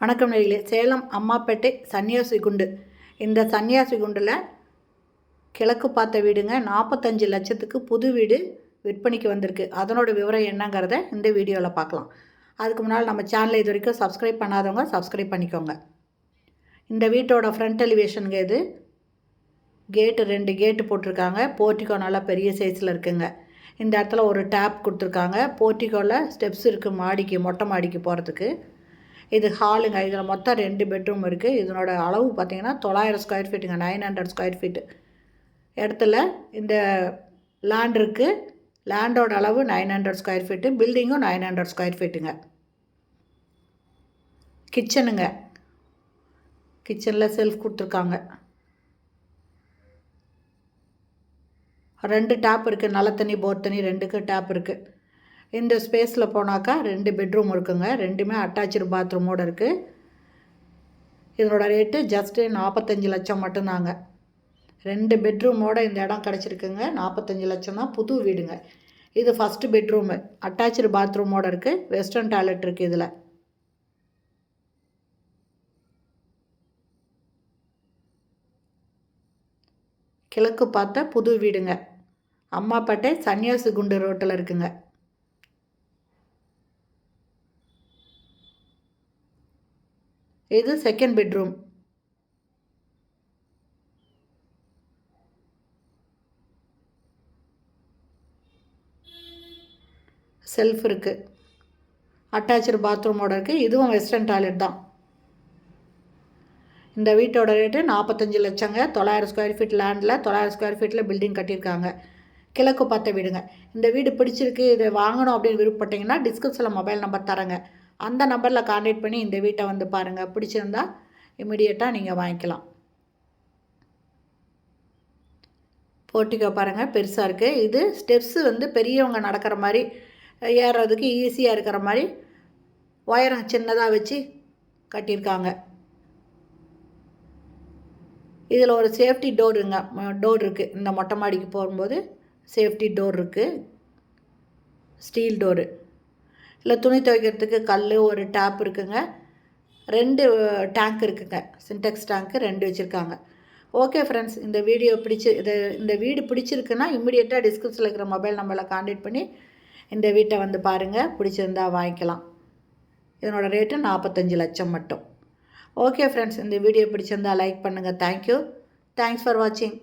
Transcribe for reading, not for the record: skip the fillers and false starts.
வணக்கம் நேயர்களே. சேலம் அம்மாப்பேட்டை சன்னியாசி குண்டு. இந்த சன்னியாசி குண்டில் கிழக்கு பார்த்த வீடுங்க 45 லட்சத்துக்கு புது வீடு விற்பனைக்கு வந்திருக்கு. அதனோட விவரம் என்னங்கிறத இந்த வீடியோவில் பார்க்கலாம். அதுக்கு முன்னால் நம்ம சேனலை இது வரைக்கும் சப்ஸ்கிரைப் பண்ணாதவங்க சப்ஸ்கிரைப் பண்ணிக்கோங்க. இந்த வீட்டோட ஃப்ரண்ட் எலிவேஷனுங்க இது. கேட்டு 2 கேட்டு போட்டிருக்காங்க. போர்ட்டிகோ நல்லா பெரிய சைஸில் இருக்குங்க. இந்த இடத்துல ஒரு டேப் கொடுத்துருக்காங்க. போர்ட்டிகோவில் ஸ்டெப்ஸ் இருக்குது மாடிக்கு, மொட்டை மாடிக்கு போகிறதுக்கு. இது ஹாலுங்க. இதில் மொத்தம் 2 பெட்ரூம் இருக்குது. இதனோட அளவு பார்த்திங்கன்னா 900 ஸ்கொயர் ஃபீட்டுங்க, 900 ஸ்கொயர் ஃபீட்டு இடத்துல இந்த லேண்ட் இருக்குது. லேண்டோட அளவு 900 ஸ்கொயர் ஃபீட்டு, பில்டிங்கும் 900 ஸ்கொயர் ஃபீட்டுங்க. கிச்சனுங்க, கிச்சனில் செல்ஃப் கொடுத்துருக்காங்க. 2 டேப் இருக்குது. நல்ல தண்ணி போர் தண்ணி 2க்கு டேப் இருக்குது. இந்த ஸ்பேஸில் போனாக்கா 2 பெட்ரூம் இருக்குங்க. 2மே அட்டாச்சு பாத்ரூமோடு இருக்குது. இதனோட ரேட்டு ஜஸ்ட்டு 45 லட்சம் மட்டும்தாங்க. 2 பெட்ரூமோடு இந்த இடம் கிடச்சிருக்குங்க. 45 லட்சம் தான். புது வீடுங்க. இது ஃபஸ்ட்டு பெட்ரூமு, அட்டாச்சு பாத்ரூமோடு இருக்குது. வெஸ்டர்ன் டாய்லெட் இருக்குது. இதில் கிழக்கு பார்த்த புது வீடுங்க. அம்மாப்பேட்டை சன்னியாசி குண்டு ரோட்டில் இருக்குங்க. இது செகண்ட் பெட்ரூம். செல்ஃப் இருக்குது. அட்டாச்சு பாத்ரூமோடு இருக்குது. இதுவும் வெஸ்டர்ன் டாய்லெட் தான். இந்த வீட்டோட ரேட்டு 45 லட்சங்க. 900 ஸ்கொயர் ஃபீட் லேண்டில் 900 ஸ்கொயர் ஃபீட்டில் பில்டிங் கட்டியிருக்காங்க. கிழக்கு பார்த்த வீடுங்க. இந்த வீடு பிடிச்சிருக்கு, இதை வாங்கணும் அப்படின்னு விருப்பப்பட்டீங்கன்னா டிஸ்கிரிப்ஷனில் மொபைல் நம்பர் தரேங்க. அந்த நம்பரில் கான்டாக்ட் பண்ணி இந்த வீட்டை வந்து பாருங்கள். பிடிச்சிருந்தா இமிடியேட்டாக நீங்கள் வாங்கிக்கலாம். போர்ட்டிகோ பாருங்கள், பெருசாக இருக்குது. இது ஸ்டெப்ஸு வந்து பெரியவங்க நடக்கிற மாதிரி, ஏறுறதுக்கு ஈஸியாக இருக்கிற மாதிரி ஒயரம் சின்னதாக வச்சு கட்டியிருக்காங்க. இதில் ஒரு சேஃப்டி டோர் இருக்குது. இந்த மொட்டை மாடிக்கு போகும்போது சேஃப்டி டோர் இருக்குது. Steel door. இல்லை துணி துவைக்கிறதுக்கு கல், ஒரு டேப் இருக்குங்க. 2 டேங்க் இருக்குங்க. சின்டெக்ஸ் டேங்க்கு 2 வச்சுருக்காங்க. ஓகே ஃப்ரெண்ட்ஸ், இந்த வீடு பிடிச்சிருக்குன்னா இம்மிடியேட்டாக டிஸ்கிரிப்ஷனில் இருக்கிற மொபைல் நம்பரில் கான்டாக்ட் பண்ணி இந்த வீட்டை வந்து பாருங்கள். பிடிச்சிருந்தா வாங்கிக்கலாம். இதனோட ரேட்டு 45 லட்சம் மட்டும். ஓகே ஃப்ரெண்ட்ஸ், இந்த வீடியோ பிடிச்சிருந்தா லைக் பண்ணுங்கள். தேங்க்யூ. தேங்க்ஸ் ஃபார் வாட்சிங்.